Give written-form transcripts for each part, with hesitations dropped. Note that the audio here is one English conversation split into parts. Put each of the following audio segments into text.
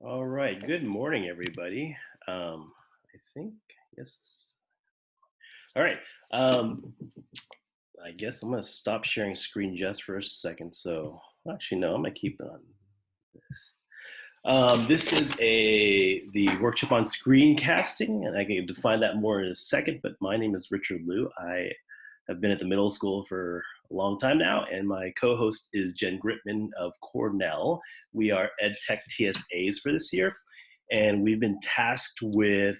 All right. Good morning, everybody. I think, yes. All right. Um, I guess I'm going to stop sharing screen just for a second. So, actually, no, I'm going to keep it on this. This is the workshop on screencasting, and I can define that more in a second. But my name is Richard Liu. I have been at the middle school for a long time now, and my co-host is Jen Gritman of Cornell. We are EdTech TSAs for this year, and we've been tasked with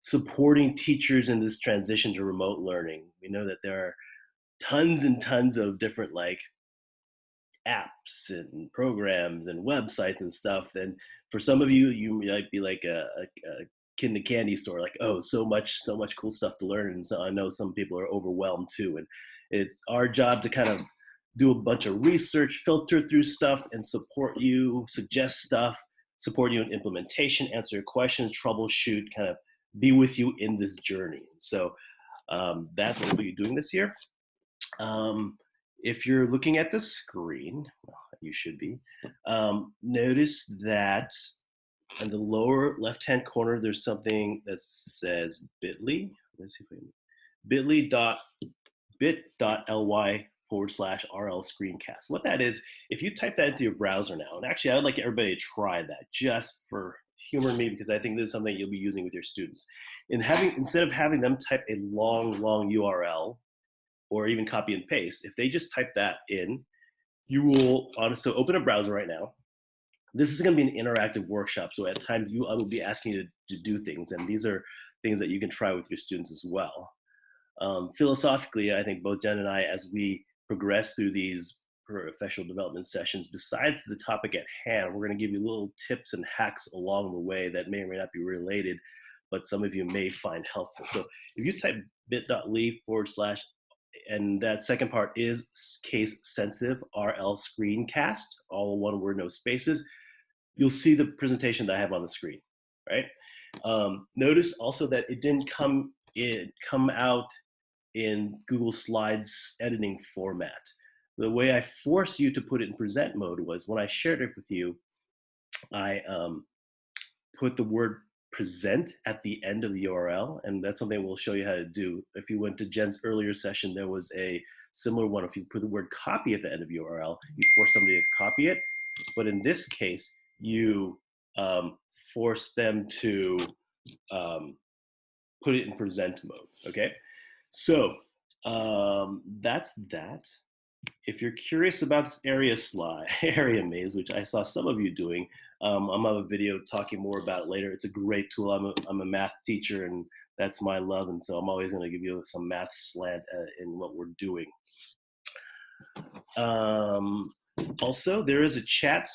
supporting teachers in this transition to remote learning. We know that there are tons and tons of different apps and programs and websites and stuff. And for some of you, you might be like a kid in a candy store, like, oh, so much cool stuff to learn. And so I know some people are overwhelmed too. And it's our job to kind of do a bunch of research, filter through stuff, and support you, suggest stuff, support you in implementation, answer your questions, troubleshoot, kind of be with you in this journey. So that's what we'll be doing this year. If you're looking at the screen, well, you should be, notice that in the lower left-hand corner, there's something that says bit.ly. Let's see if we can, bit.ly/RL screencast. What that is, if you type that into your browser now, and actually I would like everybody to try that just for humor me, because I think this is something you'll be using with your students. Instead of having them type a long URL, or even copy and paste, if they just type that in, you will also open a browser right now. This is going to be an interactive workshop, so at times I will be asking you to do things, and these are things that you can try with your students as well. Philosophically, I think both Jen and I, as we progress through these professional development sessions, besides the topic at hand, we're going to give you little tips and hacks along the way that may or may not be related, but some of you may find helpful. So if you type bit.ly/ and that second part is case sensitive RL screencast, all one word, no spaces, you'll see the presentation that I have on the screen, right? Notice also that it didn't come out in Google Slides editing format. The way I forced you to put it in present mode was when I shared it with you, I put the word present at the end of the URL, and that's something we'll show you how to do. If you went to Jen's earlier session, there was a similar one. If you put the word copy at the end of URL, you force somebody to copy it. But in this case, you force them to put it in present mode, okay? So that's that. If you're curious about this area maze, which I saw some of you doing, I'm gonna have a video talking more about it later. It's a great tool. I'm a math teacher, and that's my love, and so I'm always going to give you some math slant in what we're doing. Also, there is a chat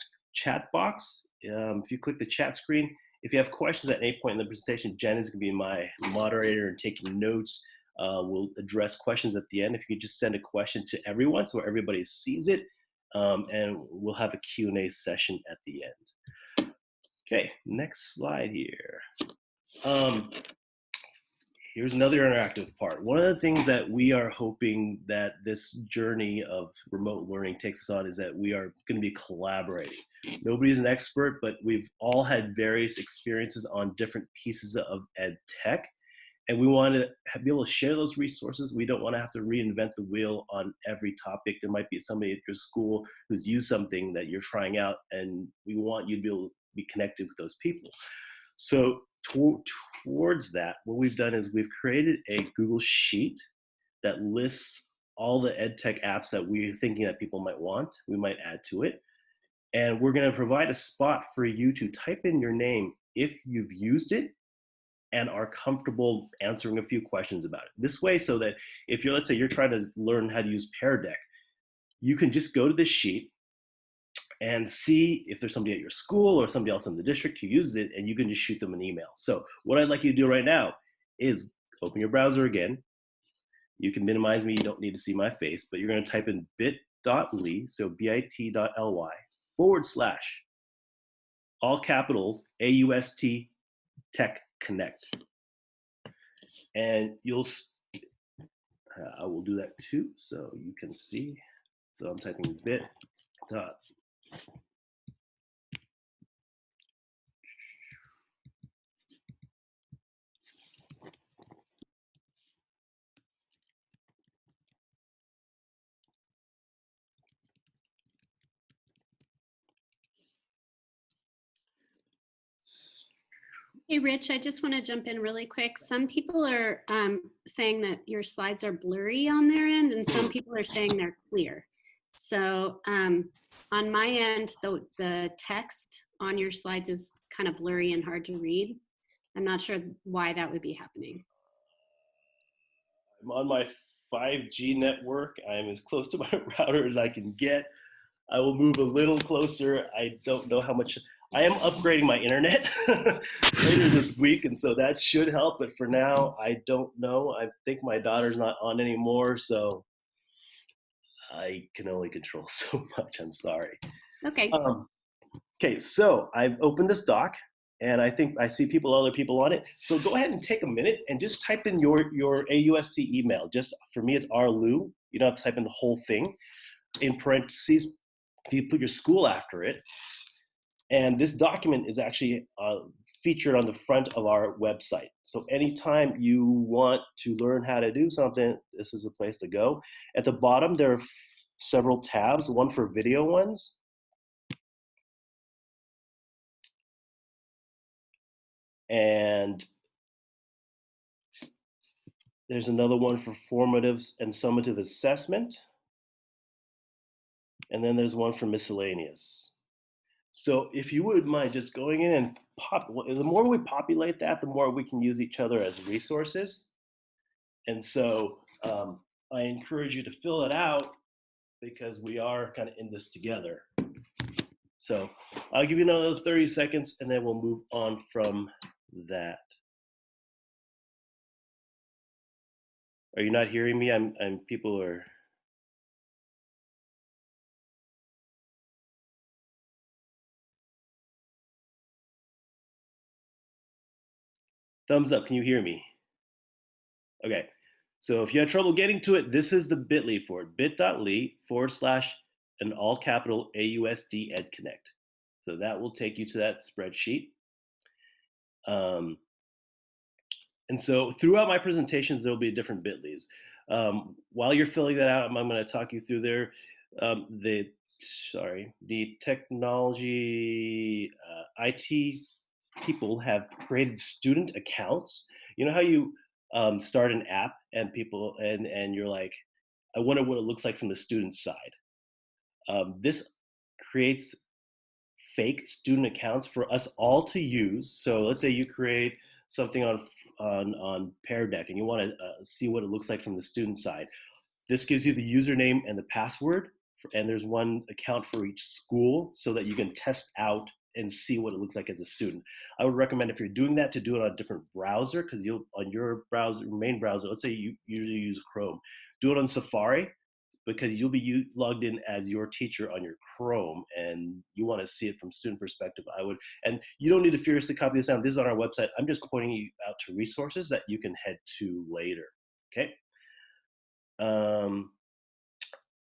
box. If you click the chat screen, if you have questions at any point in the presentation, Jen is going to be my moderator and taking notes. We'll address questions at the end. If you could just send a question to everyone so everybody sees it, and we'll have a Q&A session at the end. Okay, next slide here. Here's another interactive part. One of the things that we are hoping that this journey of remote learning takes us on is that we are going to be collaborating. Nobody's an expert, but we've all had various experiences on different pieces of ed tech, and we want to be able to share those resources. We don't want to have to reinvent the wheel on every topic. There might be somebody at your school who's used something that you're trying out, and we want you to be able to be connected with those people. So towards that, what we've done is we've created a Google Sheet that lists all the EdTech apps that we're thinking that people might want. We might add to it. And we're going to provide a spot for you to type in your name if you've used it and are comfortable answering a few questions about it. This way, so that if you're, let's say you're trying to learn how to use Pear Deck, you can just go to this sheet and see if there's somebody at your school or somebody else in the district who uses it, and you can just shoot them an email. So what I'd like you to do right now is open your browser again. You can minimize me, you don't need to see my face, but you're gonna type in bit.ly, so bit.ly / all capitals AUST Tech Connect. And I will do that too, so you can see. So I'm typing bit.ly Hey, Rich, I just want to jump in really quick. Some people are saying that your slides are blurry on their end, and some people are saying they're clear. So on my end, the text on your slides is kind of blurry and hard to read. I'm not sure why that would be happening. I'm on my 5G network. I'm as close to my router as I can get. I will move a little closer. I don't know how much. I am upgrading my internet later this week, and so that should help. But for now, I don't know. I think my daughter's not on anymore, so I can only control so much. I'm sorry. Okay. Okay, so I've opened this doc, and I think I see other people on it. So go ahead and take a minute and just type in your AUST email. Just for me, it's RLU. You don't have to type in the whole thing. In parentheses, if you put your school after it. And this document is actually featured on the front of our website. So anytime you want to learn how to do something, this is a place to go. At the bottom, there are several tabs, one for video ones. And there's another one for formative and summative assessment. And then there's one for miscellaneous. So if you wouldn't mind just going in and the more we populate that, the more we can use each other as resources. And so I encourage you to fill it out because we are kind of in this together. So I'll give you another 30 seconds and then we'll move on from that. Are you not hearing me? People are. Thumbs up, can you hear me? Okay, so if you had trouble getting to it, this is the bit.ly for it, bit.ly/ and all capital AUSD EdConnect. So that will take you to that spreadsheet. And so throughout my presentations, there'll be different bit.lys. While you're filling that out, I'm going to talk you through there. The technology IT people have created student accounts. You know how you start an app and people and you're like, I wonder what it looks like from the student side. This creates fake student accounts for us all to use. So let's say you create something on Pear Deck and you want to see what it looks like from the student side. This gives you the username and the password, and there's one account for each school so that you can test out and see what it looks like as a student. I would recommend if you're doing that to do it on a different browser, because you'll on your browser, main browser, let's say you usually use Chrome, do it on Safari, because you'll be logged in as your teacher on your Chrome and you want to see it from student perspective. And you don't need to furiously copy this down. This is on our website. I'm just pointing you out to resources that you can head to later, okay?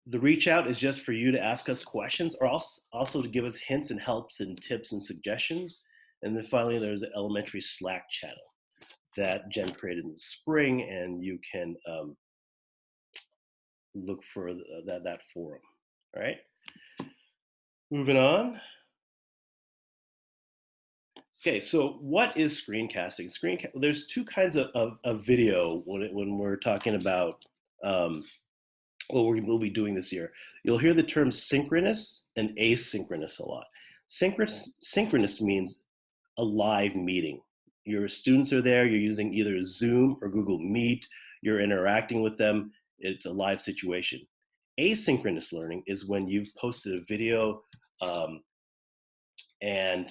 The reach out is just for you to ask us questions or also to give us hints and helps and tips and suggestions. And then finally, there's an elementary Slack channel that Jen created in the spring, and you can look for that forum. All right, moving on. Okay, so what is screencasting? There's two kinds of video when we're talking about what we'll be doing this year. You'll hear the terms synchronous and asynchronous a lot. Synchronous means a live meeting. Your students are there, you're using either Zoom or Google Meet, you're interacting with them, it's a live situation. Asynchronous learning is when you've posted a video and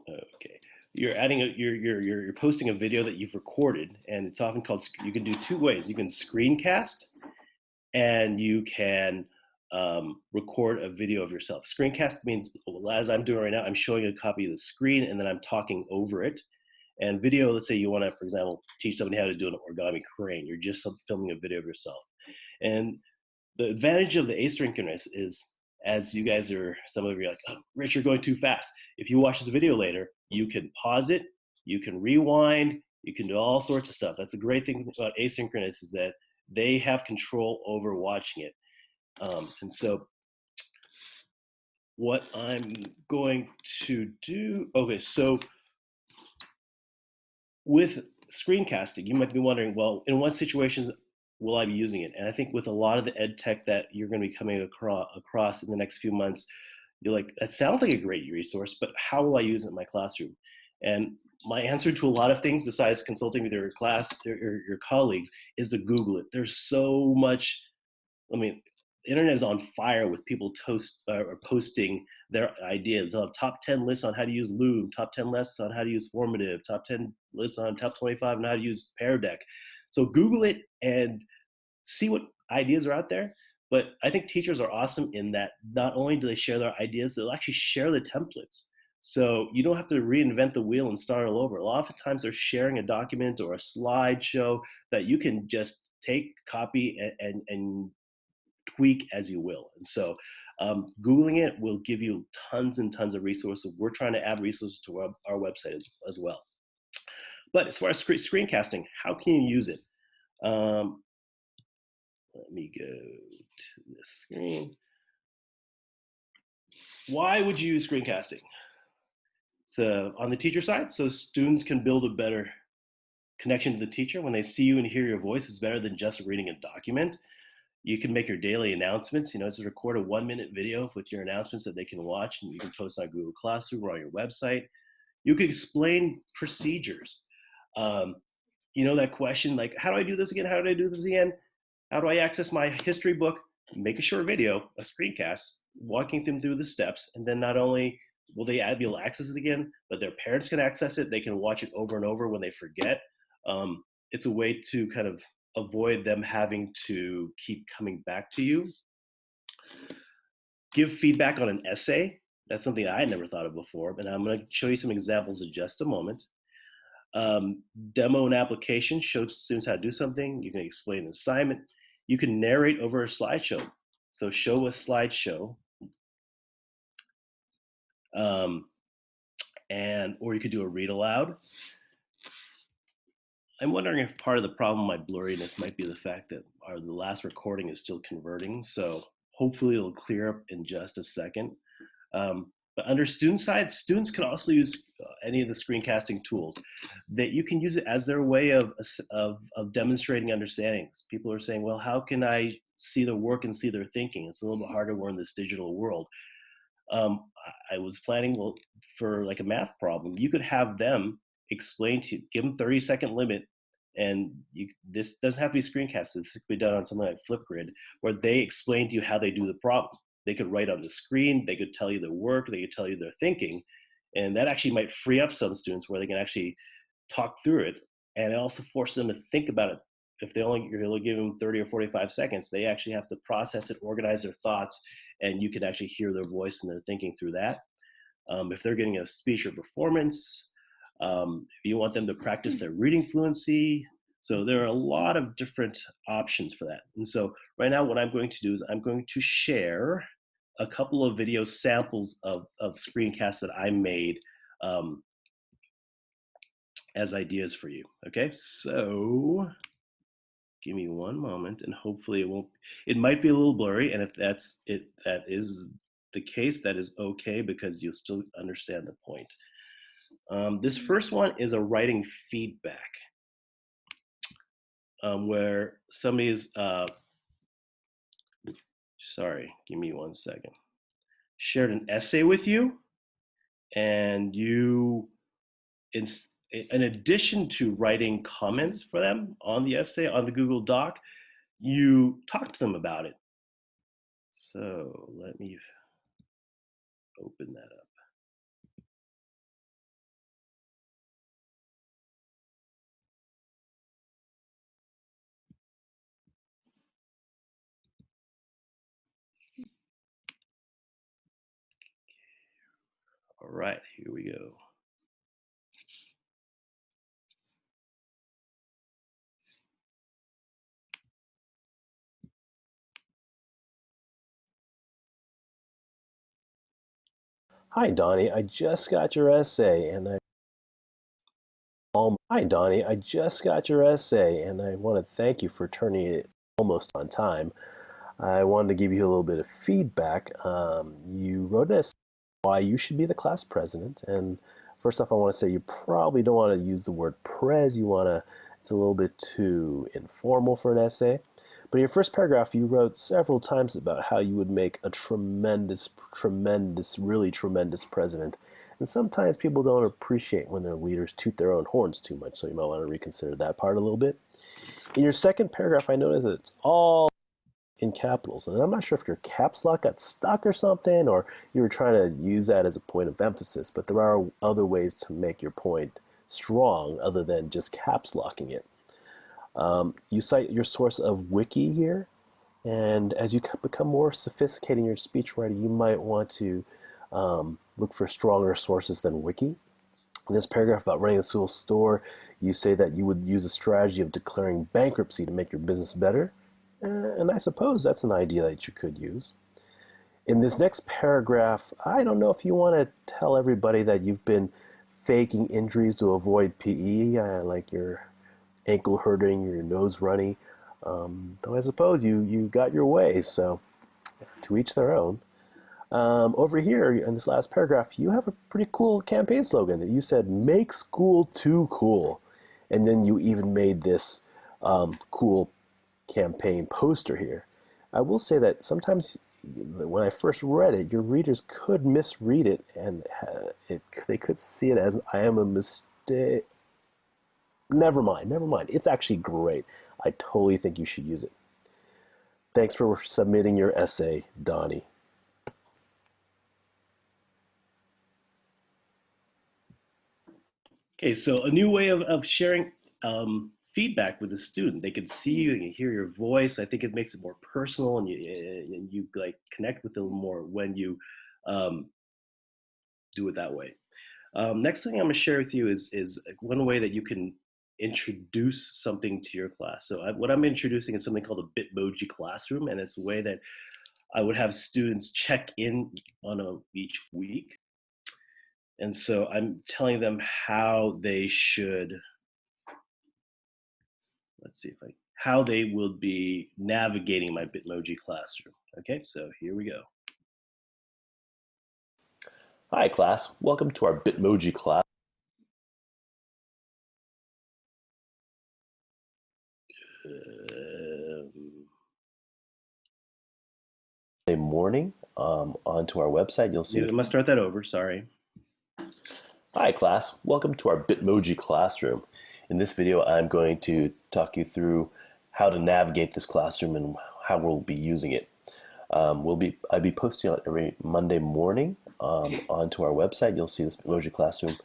okay, you're posting a video that you've recorded, and it's often called, you can do two ways. You can screencast and you can record a video of yourself. Screencast means, well, as I'm doing right now, I'm showing a copy of the screen and then I'm talking over it. And video, let's say you want to, for example, teach somebody how to do an origami crane. You're just filming a video of yourself. And the advantage of the asynchronous is, as you guys are, some of you are like, oh, Rich, you're going too fast. If you watch this video later, you can pause it, you can rewind, you can do all sorts of stuff. That's the great thing about asynchronous, is that they have control over watching it. And so what I'm going to do, okay, so with screencasting, you might be wondering, well, in what situations will I be using it? And I think with a lot of the ed tech that you're going to be coming across in the next few months, you're like, that sounds like a great resource, but how will I use it in my classroom? And my answer to a lot of things, besides consulting with your class or your colleagues, is to Google it. There's so much. I mean, the internet is on fire with people or posting their ideas. They'll have top 10 lists on how to use Loom, top 10 lists on how to use Formative, top 10 lists on top 25 on how to use Pear Deck. So Google it and see what ideas are out there. But I think teachers are awesome in that not only do they share their ideas, they'll actually share the templates. So you don't have to reinvent the wheel and start all over. A lot of times they're sharing a document or a slideshow that you can just take, copy, and tweak as you will. And so Googling it will give you tons and tons of resources. We're trying to add resources to our website as well. But as far as screencasting, how can you use it? Let me go to the screen. Why would you use screencasting? So on the teacher side, so students can build a better connection to the teacher. When they see you and hear your voice, it's better than just reading a document. You can make your daily announcements, just record a 1-minute video with your announcements that they can watch, and you can post on Google Classroom or on your website. You can explain procedures. That question, like, how do I do this again? How do I do this again? How do I access my history book? Make a short video, a screencast, walking them through the steps. And then not only will they be able to access it again, but their parents can access it. They can watch it over and over when they forget. It's a way to kind of avoid them having to keep coming back to you. Give feedback on an essay. That's something I had never thought of before, but I'm going to show you some examples in just a moment. Demo an application, show students how to do something. You can explain an assignment. You can narrate over a slideshow. So show a slideshow. Or you could do a read aloud. I'm wondering if part of the problem with my blurriness might be the fact that the last recording is still converting. So hopefully it'll clear up in just a second. But under student side, students can also use any of the screencasting tools. That you can use it as their way of demonstrating understandings. People are saying, well, how can I see their work and see their thinking? It's a little bit harder. We're in this digital world. I was planning, for like a math problem, you could have them explain to you, give them 30-second limit, and this doesn't have to be screencast. This could be done on something like Flipgrid, where they explain to you how they do the problem. They could write on the screen, they could tell you their work, they could tell you their thinking, and that actually might free up some students where they can actually talk through it, and it also forces them to think about it. If you're only giving them 30 or 45 seconds, they actually have to process it, organize their thoughts, and you can actually hear their voice and their thinking through that. If they're getting a speech or performance, if you want them to practice their reading fluency. So there are a lot of different options for that. And so right now what I'm going to do is I'm going to share a couple of video samples of screencasts that I made as ideas for you. Okay, so give me one moment, and hopefully it might be a little blurry, and if that is the case, that is okay, because you'll still understand the point. This first one is a writing feedback, where somebody's, sorry, give me one second, shared an essay with you, and you, in addition to writing comments for them on the essay on the Google Doc, you talk to them about it. So let me open that up. All right, here we go. Hi, Donnie. I just got your essay, and Hi, Donnie. I just got your essay, and I want to thank you for turning it almost on time. I wanted to give you a little bit of feedback. You wrote us why you should be the class president, and first off, I want to say you probably don't want to use the word prez. It's a little bit too informal for an essay. But in your first paragraph, you wrote several times about how you would make a tremendous, really tremendous president. And sometimes people don't appreciate when their leaders toot their own horns too much, so you might want to reconsider that part a little bit. In your second paragraph, I noticed that it's all in capitals. And I'm not sure if your caps lock got stuck or something, or you were trying to use that as a point of emphasis, but there are other ways to make your point strong other than just caps locking it. You cite your source of wiki here, and as you become more sophisticated in your speech writing, you might want to look for stronger sources than wiki. In this paragraph about running a school store, you say that you would use a strategy of declaring bankruptcy to make your business better. And I suppose that's an idea that you could use. In this next paragraph, I don't know if you want to tell everybody that you've been faking injuries to avoid PE, like your ankle hurting, your nose runny. Though I suppose you got your way, so to each their own. Over here in this last paragraph, you have a pretty cool campaign slogan that you said, "Make school too cool." And then you even made this cool campaign poster here. I will say that sometimes when I first read it, your readers could misread it, and they could see it as I am a mistake. Never mind. It's actually great. I totally think you should use it. Thanks for submitting your essay, Donnie. Okay, so a new way of sharing feedback with the student. They can see you, they can hear your voice. I think it makes it more personal, and you like connect with them more when you do it that way. Next thing I'm going to share with you is one way that you can introduce something to your class. So what I'm introducing is something called a Bitmoji classroom, and it's a way that I would have students check in on each week. And so I'm telling them how they should, how they will be navigating my Bitmoji classroom. Okay, so here we go. Hi class, welcome to our Bitmoji class. Morning onto our website, you'll see I must start that over, sorry. Hi class, welcome to our Bitmoji classroom. In this video, I'm going to talk you through how to navigate this classroom and how we'll be using it. I'll be posting on every Monday morning onto our website. You'll see this Bitmoji classroom.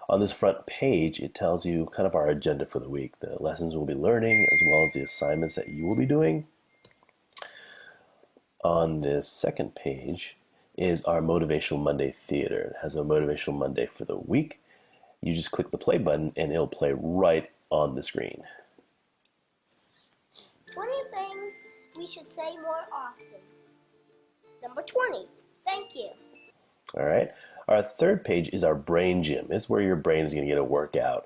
On this front page, it tells you kind of our agenda for the week, the lessons we'll be learning, as well as the assignments that you will be doing. On this second page is our Motivational Monday Theater. It has a Motivational Monday for the week. You just click the play button and it'll play right on the screen. 20 things we should say more often. Number 20, thank you. All right. Our third page is our brain gym. It's where your brain is going to get a workout.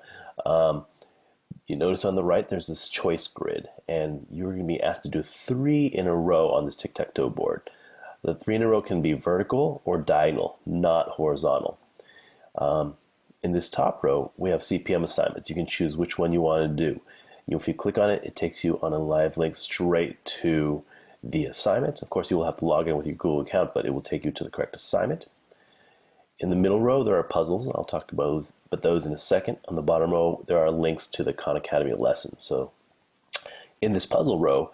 You notice on the right there's this choice grid, and you're going to be asked to do 3 in a row on this tic-tac-toe board. The 3 in a row can be vertical or diagonal, not horizontal. In this top row, we have Cpm assignments. You can choose which one you want to do. If you click on it, it takes you on a live link straight to the assignment. Of course, you will have to log in with your Google account, but it will take you to the correct assignment. In the middle row, there are puzzles, and I'll talk about those in a second. On the bottom row, there are links to the Khan Academy lessons. So in this puzzle row,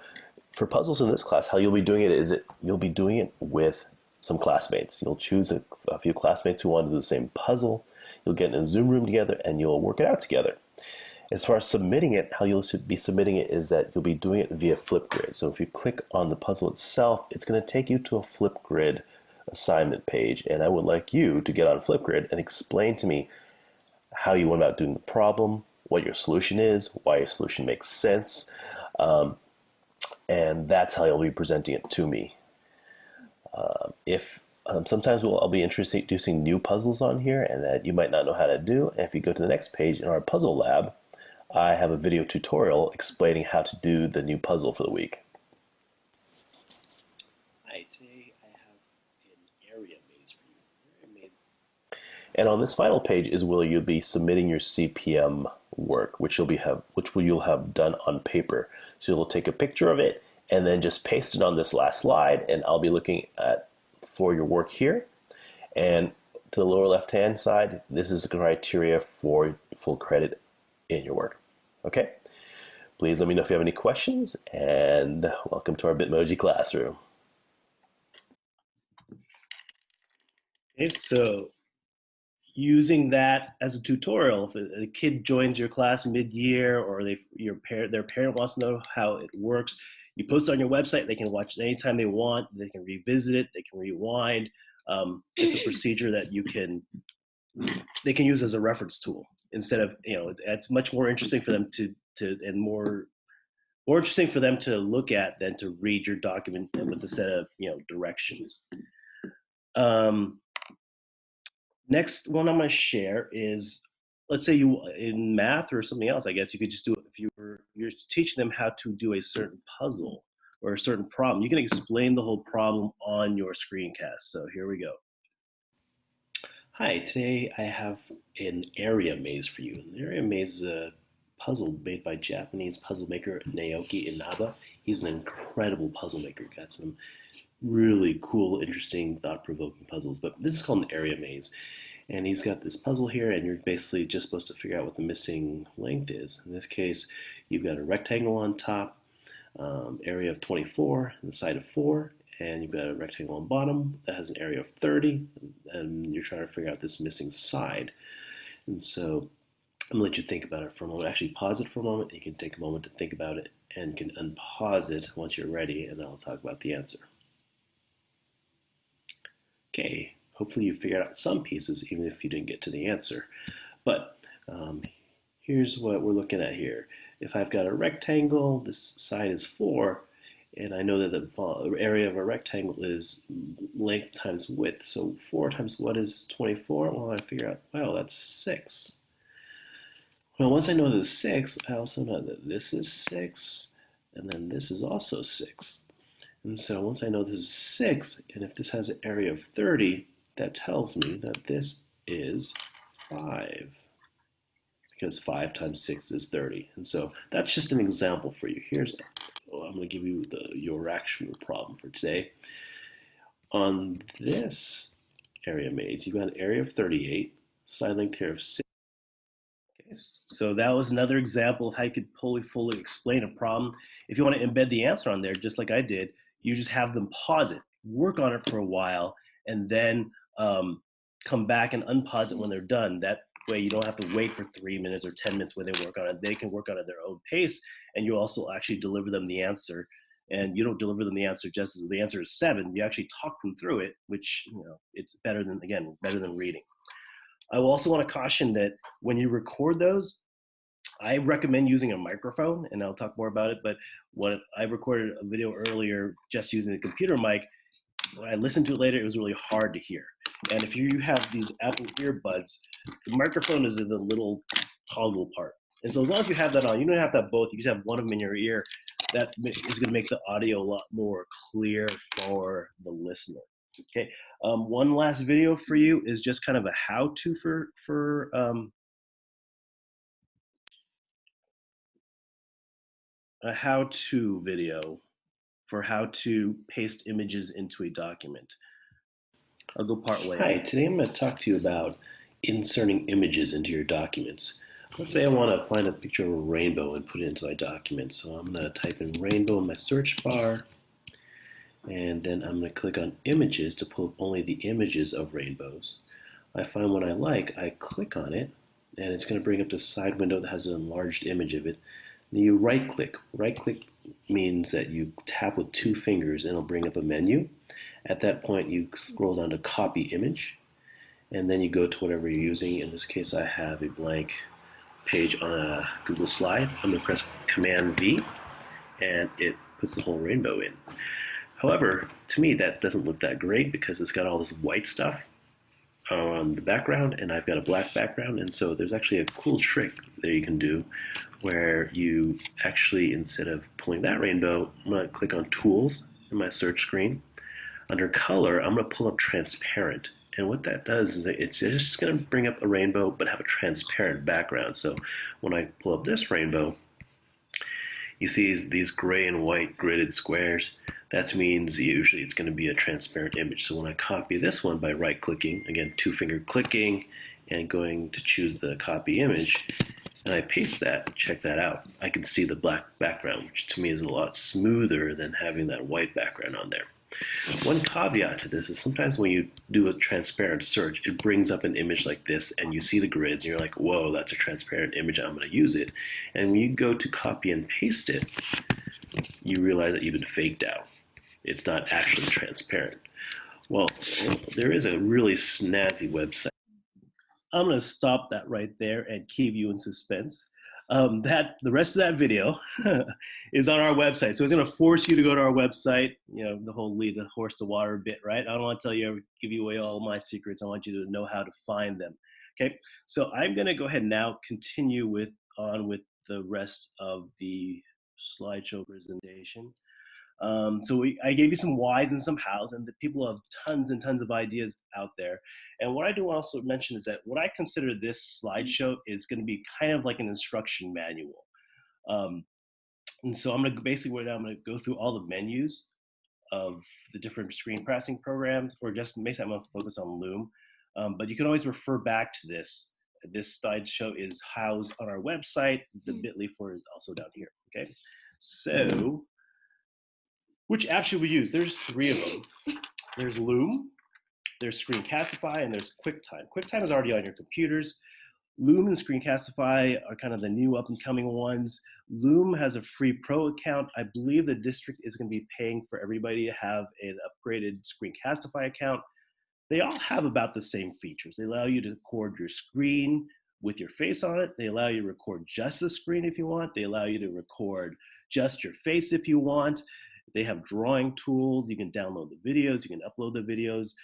for puzzles in this class, how you'll be doing it is you'll be doing it with some classmates. You'll choose a few classmates who want to do the same puzzle. You'll get in a Zoom room together, and you'll work it out together. As far as submitting it, how you'll be submitting it is that you'll be doing it via Flipgrid. So if you click on the puzzle itself, it's going to take you to a Flipgrid assignment page, and I would like you to get on Flipgrid and explain to me how you went about doing the problem, what your solution is, why your solution makes sense, and that's how you'll be presenting it to me. Sometimes I'll be introducing new puzzles on here and that you might not know how to do, and if you go to the next page in our puzzle lab, I have a video tutorial explaining how to do the new puzzle for the week. And on this final page is where you'll be submitting your CPM work, which you'll have done on paper. So you'll take a picture of it and then just paste it on this last slide, and I'll be looking for your work here. And to the lower left-hand side, this is the criteria for full credit in your work. Okay? Please let me know if you have any questions, and welcome to our Bitmoji classroom. Okay, so using that as a tutorial, if a kid joins your class mid-year, or their parent wants to know how it works, you post it on your website. They can watch it anytime they want. They can revisit it. They can rewind. It's a procedure that they can use as a reference tool instead of, it's much more interesting for them and more interesting for them to look at than to read your document with a set of directions. Next one I'm going to share is, let's say you in math or something else, I guess you could just do it if you're teaching them how to do a certain puzzle or a certain problem. You can explain the whole problem on your screencast. So here we go. Hi, today I have an area maze for you. An area maze is a puzzle made by Japanese puzzle maker Naoki Inaba. He's an incredible puzzle maker. Got some really cool, interesting, thought-provoking puzzles. But this is called an area maze. And he's got this puzzle here, and you're basically just supposed to figure out what the missing length is. In this case, you've got a rectangle on top, area of 24, and the side of 4, and you've got a rectangle on bottom that has an area of 30, and you're trying to figure out this missing side. And so I'm going to let you think about it for a moment. Actually, pause it for a moment, and you can take a moment to think about it, and you can unpause it once you're ready, and I'll talk about the answer. Okay, hopefully you figured out some pieces, even if you didn't get to the answer. But here's what we're looking at here. If I've got a rectangle, this side is 4, and I know that the area of a rectangle is length times width. So 4 times what is 24? Well, I figure out, well, that's 6. Well, once I know this is 6, I also know that this is 6, and then this is also 6. And so once I know this is 6, and if this has an area of 30, that tells me that this is 5. Because 5 times 6 is 30. And so that's just an example for you. I'm going to give you your actual problem for today. On this area maze, you've got an area of 38, side length here of 6. Okay, so that was another example of how you could fully explain a problem. If you want to embed the answer on there, just like I did, you just have them pause it, work on it for a while, and then come back and unpause it when they're done. That way you don't have to wait for 3 minutes or 10 minutes when they work on it. They can work on it at their own pace, and you also actually deliver them the answer. And you don't deliver them the answer just as the answer is 7. You actually talk them through it, which it's better than reading. I will also want to caution that when you record those, I recommend using a microphone, and I'll talk more about it. But when I recorded a video earlier just using the computer mic, when I listened to it later, it was really hard to hear. And if you have these Apple earbuds, the microphone is in the little toggle part. And so as long as you have that on, you don't have to have both. You just have one of them in your ear. That is going to make the audio a lot more clear for the listener. Okay. One last video for you is just kind of a how-to a how-to video for how to paste images into a document. I'll go part way. Hi, today I'm going to talk to you about inserting images into your documents. Let's say I want to find a picture of a rainbow and put it into my document. So I'm going to type in rainbow in my search bar, and then I'm going to click on images to pull up only the images of rainbows. I find one I like, I click on it, and it's going to bring up the side window that has an enlarged image of it. Then you right click. Right click means that you tap with 2 fingers and it'll bring up a menu. At that point you scroll down to copy image, and then you go to whatever you're using. In this case I have a blank page on a Google slide. I'm going to press Command V and it puts the whole rainbow in. However, to me that doesn't look that great because it's got all this white stuff on the background and I've got a black background. And so there's actually a cool trick that you can do where you actually, instead of pulling that rainbow, I'm going to click on Tools in my search screen. Under Color, I'm going to pull up Transparent, And what that does is it's just going to bring up a rainbow, but have a transparent background. So when I pull up this rainbow, you see these gray and white gridded squares. That means usually it's going to be a transparent image. So when I copy this one by right-clicking, again, two-finger clicking, and going to choose the copy image, and I paste that, check that out, I can see the black background, which to me is a lot smoother than having that white background on there. One caveat to this is sometimes when you do a transparent search, it brings up an image like this and you see the grids and you're like, whoa, that's a transparent image, I'm going to use it. And when you go to copy and paste it, you realize that you've been faked out. It's not actually transparent. Well, there is a really snazzy website. I'm going to stop that right there and keep you in suspense. The rest of that video is on our website. So it's going to force you to go to our website, you know, the whole lead the horse to water bit, right? I don't want to give you away all my secrets. I want you to know how to find them. Okay. So I'm going to go ahead and now continue on with the rest of the slideshow presentation. I gave you some whys and some hows, and the people have tons and tons of ideas out there. And what I do also mention is that what I consider this slideshow is going to be kind of like an instruction manual. And so I'm going to basically I'm going to go through all the menus of the different screencasting programs, or just basically I'm going to focus on Loom. But you can always refer back to this. This slideshow is housed on our website. The bit.ly for it is also down here. Okay, so which app should we use? There's 3 of them. There's Loom, there's Screencastify, and there's QuickTime. QuickTime is already on your computers. Loom and Screencastify are kind of the new up-and-coming ones. Loom has a free pro account. I believe the district is going to be paying for everybody to have an upgraded Screencastify account. They all have about the same features. They allow you to record your screen with your face on it. They allow you to record just the screen if you want. They allow you to record just your face if you want. They have drawing tools. You can download the videos. You can upload the videos.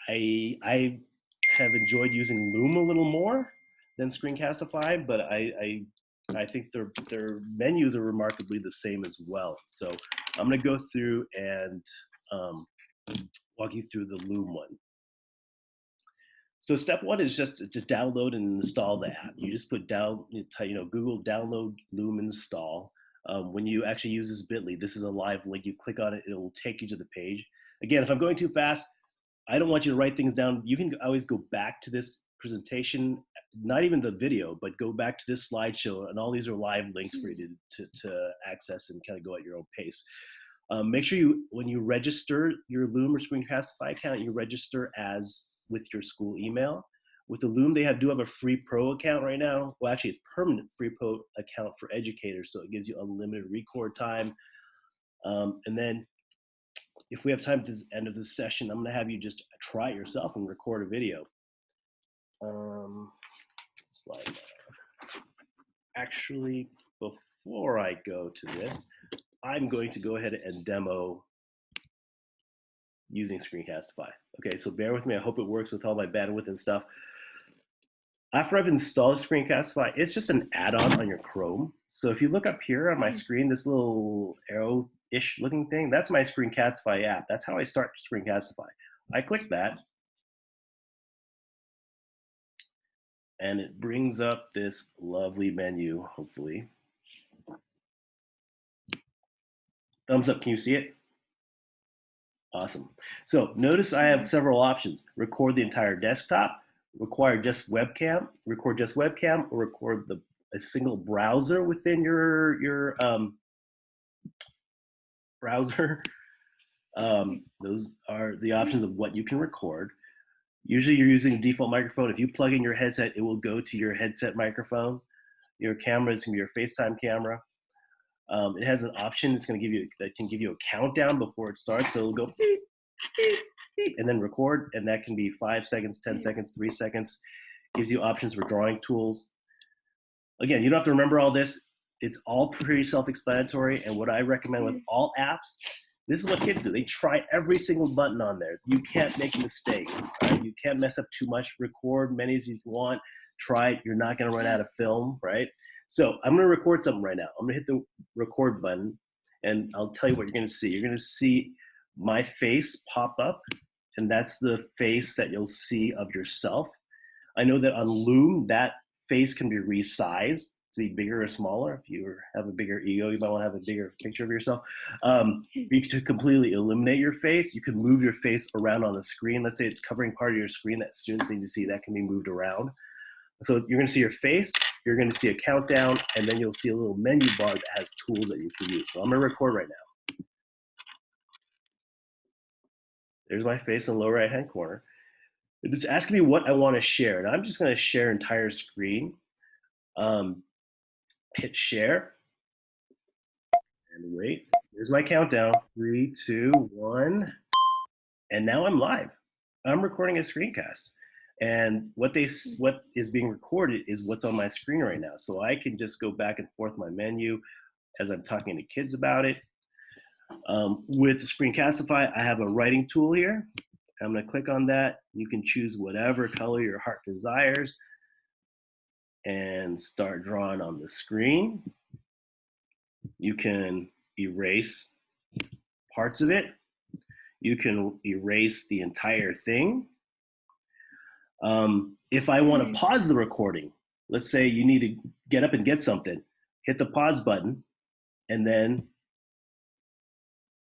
I have enjoyed using Loom a little more than Screencastify, but I think their menus are remarkably the same as well. So I'm going to go through and walk you through the Loom one. So step 1 is just to download and install the app. You just put Google download Loom install. When you actually use this bit.ly, this is a live link. You click on it, it will take you to the page. Again, if I'm going too fast, I don't want you to write things down. You can always go back to this presentation, not even the video, but go back to this slideshow, and all these are live links for you to access and kind of go at your own pace. Make sure when you register your Loom or Screencastify account, you register with your school email. With the Loom, they do have a free pro account right now. Well, actually, it's permanent free pro account for educators, so it gives you unlimited record time. And then if we have time at the end of this session, I'm going to have you just try it yourself and record a video. Slide. Actually, before I go to this, I'm going to go ahead and demo using Screencastify. Okay, so bear with me. I hope it works with all my bandwidth and stuff. After I've installed Screencastify, it's just an add-on on your Chrome. So if you look up here on my screen, this little arrow-ish looking thing, that's my Screencastify app. That's how I start Screencastify. I click that, and it brings up this lovely menu, hopefully. Thumbs up, can you see it? Awesome. So notice I have several options. Record the entire desktop, record just webcam, or record a single browser within your browser. Those are the options of what you can record. Usually you're using a default microphone. If you plug in your headset, it will go to your headset microphone. Your camera is going to be your FaceTime camera. It has an option that can give you a countdown before it starts. So it'll go beep, beep, beep, and then record, and that can be 5 seconds, 10 seconds, 3 seconds. Gives you options for drawing tools. Again, you don't have to remember all this. It's all pretty self-explanatory, and what I recommend with all apps, this is what kids do. They try every single button on there. You can't make a mistake. Right? You can't mess up too much. Record many as you want. Try it. You're not going to run out of film, right? So I'm going to record something right now. I'm going to hit the record button, and I'll tell you what you're going to see. You're going to see my face pop up and that's the face that you'll see of yourself. I know that on Loom, that face can be resized to be bigger or smaller. If you have a bigger ego, you might want to have a bigger picture of yourself. You can completely eliminate your face. You can move your face around on the screen. Let's say it's covering part of your screen that students need to see. That can be moved around. So you're going to see your face, you're going to see a countdown, and then you'll see a little menu bar that has tools that you can use. So I'm going to record right now. There's my face in the lower right-hand corner. It's asking me what I want to share, and I'm just going to share entire screen. Hit share, and wait. Here's my countdown. 3, 2, 1, and now I'm live. I'm recording a screencast. And what is being recorded is what's on my screen right now. So I can just go back and forth my menu as I'm talking to kids about it. With Screencastify, I have a writing tool here. I'm going to click on that. You can choose whatever color your heart desires and start drawing on the screen. You can erase parts of it. You can erase the entire thing. If I want to pause the recording, let's say you need to get up and get something, hit the pause button, and then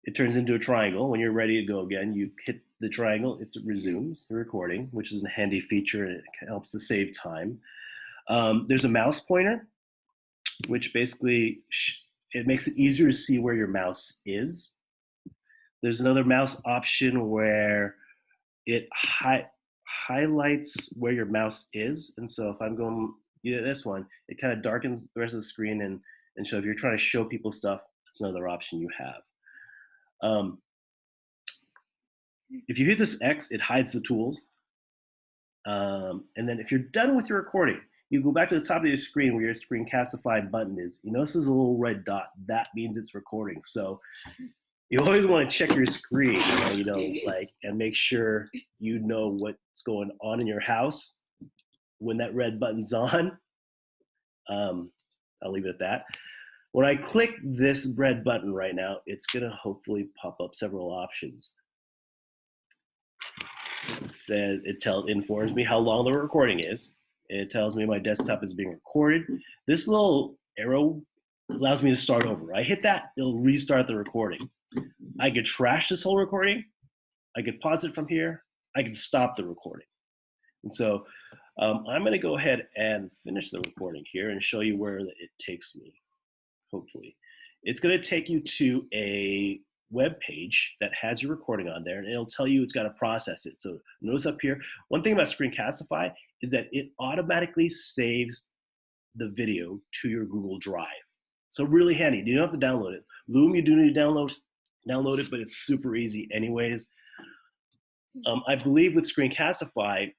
it turns into a triangle. When you're ready to go again, you hit the triangle, it resumes the recording, which is a handy feature, and it helps to save time. There's a mouse pointer, which basically, it makes it easier to see where your mouse is. There's another mouse option where it highlights where your mouse is. And so if I'm going this one, it kind of darkens the rest of the screen. And so if you're trying to show people stuff, that's another option you have. If you hit this X, it hides the tools. And then if you're done with your recording, you go back to the top of your screen where your Screencastify button is. You notice there's a little red dot. That means it's recording. So you always want to check your screen, and make sure you know what's going on in your house when that red button's on. I'll leave it at that. When I click this red button right now, it's going to hopefully pop up several options. It informs me how long the recording is. It tells me my desktop is being recorded. This little arrow allows me to start over. I hit that, it'll restart the recording. I could trash this whole recording. I could pause it from here. I could stop the recording. And so I'm going to go ahead and finish the recording here and show you where it takes me, hopefully. It's going to take you to a web page that has your recording on there, and it'll tell you it's got to process it. So notice up here, one thing about Screencastify is that it automatically saves the video to your Google Drive. So really handy. You don't have to download it. Loom, you do need to download it, but it's super easy anyways. I believe with Screencastify,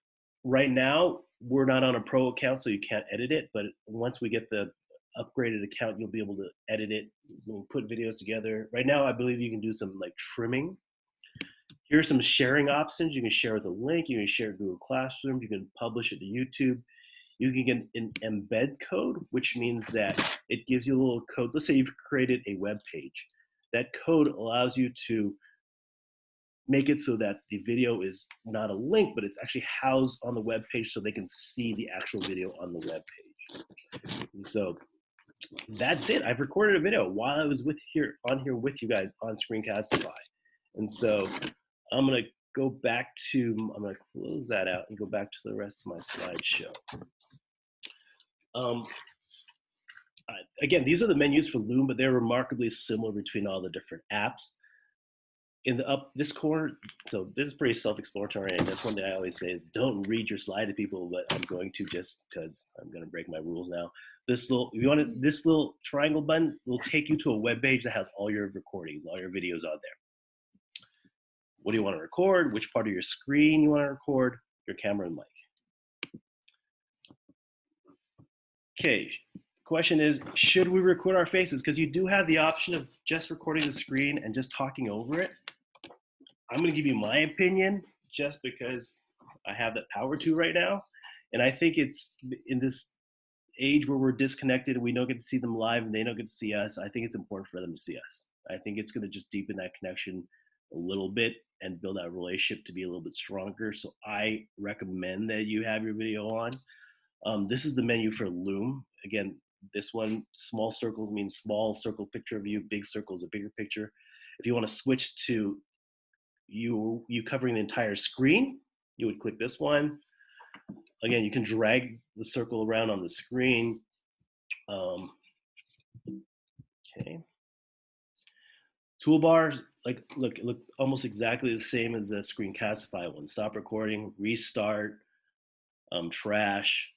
right now, we're not on a pro account, so you can't edit it, but once we get the upgraded account, you'll be able to edit it. We'll put videos together. Right now, I believe you can do some trimming. Here are some sharing options. You can share with a link. You can share it Google Classroom. You can publish it to YouTube. You can get an embed code, which means that it gives you little codes. Let's say you've created a web page. That code allows you to make it so that the video is not a link, but it's actually housed on the web page so they can see the actual video on the web page. And so that's it. I've recorded a video while I was on here with you guys on Screencastify. And so I'm going to go back to, I'm going to close that out and go back to the rest of my slideshow. Again, these are the menus for Loom, but they're remarkably similar between all the different apps. In this corner, so this is pretty self-explanatory, and that's one thing I always say is don't read your slide to people, but I'm going to just because I'm going to break my rules now. This little triangle button will take you to a web page that has all your recordings, all your videos out there. What do you want to record? Which part of your screen you want to record? Your camera and mic. Okay. Question is, should we record our faces? Because you do have the option of just recording the screen and just talking over it. I'm going to give you my opinion just because I have that power to right now. And I think it's in this age where we're disconnected and we don't get to see them live and they don't get to see us. I think it's important for them to see us. I think it's going to just deepen that connection a little bit. and build that relationship to be a little bit stronger. So I recommend that you have your video on. This is the menu for Loom. Again, this one, small circle means small circle picture of you, big circle is a bigger picture. If you want to switch to you covering the entire screen, you would click this one. Again, you can drag the circle around on the screen. Okay. Toolbars, like look almost exactly the same as the Screencastify one. Stop recording, restart, trash.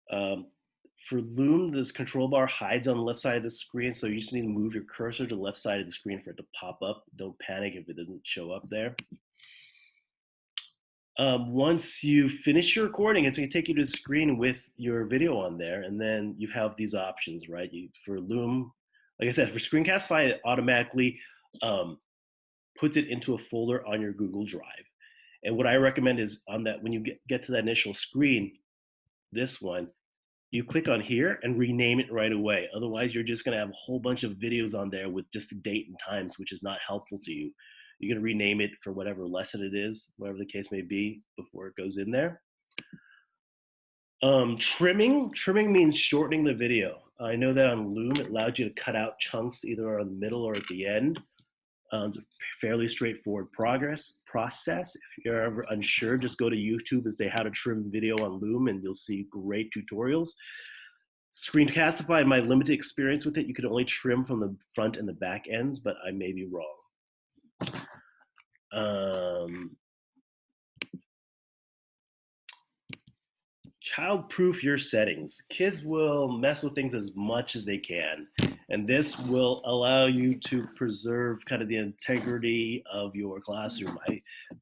For Loom, this control bar hides on the left side of the screen, so you just need to move your cursor to the left side of the screen for it to pop up. Don't panic if it doesn't show up there. Once you finish your recording, it's going to take you to the screen with your video on there, and then you have these options, right? For Loom, like I said, for Screencastify, it automatically puts it into a folder on your Google Drive. And what I recommend is on that, when you get to that initial screen, this one, you click on here and rename it right away. Otherwise, you're just going to have a whole bunch of videos on there with just the date and times, which is not helpful to you. You're going to rename it for whatever lesson it is, whatever the case may be, before it goes in there. Trimming means shortening the video. I know that on Loom, it allows you to cut out chunks either on the middle or at the end. It's a fairly straightforward process. If you're ever unsure, just go to YouTube and say how to trim video on Loom, and you'll see great tutorials. Screencastify, in my limited experience with it, you can only trim from the front and the back ends, but I may be wrong. Child-proof your settings. Kids will mess with things as much as they can, and this will allow you to preserve kind of the integrity of your classroom.